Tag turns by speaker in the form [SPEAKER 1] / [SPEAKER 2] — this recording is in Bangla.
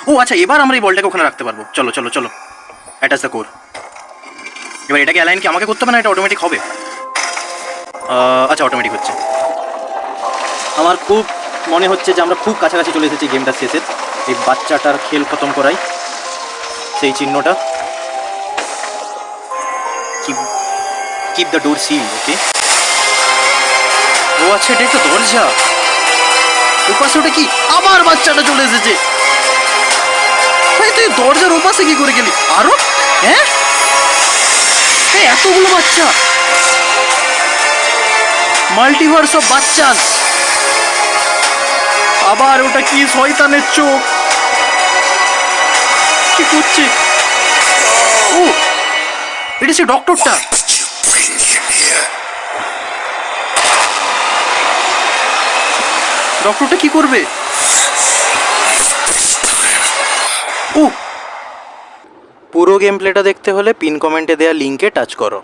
[SPEAKER 1] ও আচ্ছা, এবার আমরা এই বলটাকে ওখানে রাখতে পারবো। চলো চলো চলো, অ্যাটাচ দ্য কোর। এবার এটাকে অ্যালাইন কি আমাকে করতে হবে না এটা অটোমেটিক হবে? আচ্ছা, অটোমেটিক হচ্ছে। আমার খুব মনে হচ্ছে যে আমরা খুব কাছাকাছি চলে এসেছি গেমটা শেষের। এই বাচ্চাটার খেল খতম করাই, সেই চিহ্নটা। Keep the door seal. Okay, ও আচ্ছা, এটা একটা দরজা। ওপাশে ওটা কি? আবার বাচ্চাটা চলে এসেছে। ভাই তুই দরজার ওপাশে কি করে গেলি? আরো? হ্যাঁ, এতগুলো বাচ্চা, মাল্টিভার্স অফ বাচ্চা। আবার ওটা কি? শয়তানের চোখ কি করছে? ও, এটা সে ডক্টরটা। ডক্টরটা কি করবে? ও, পুরো গেম প্লেটা দেখতে হলে পিন কমেন্টে দেওয়া লিঙ্কে টাচ করো।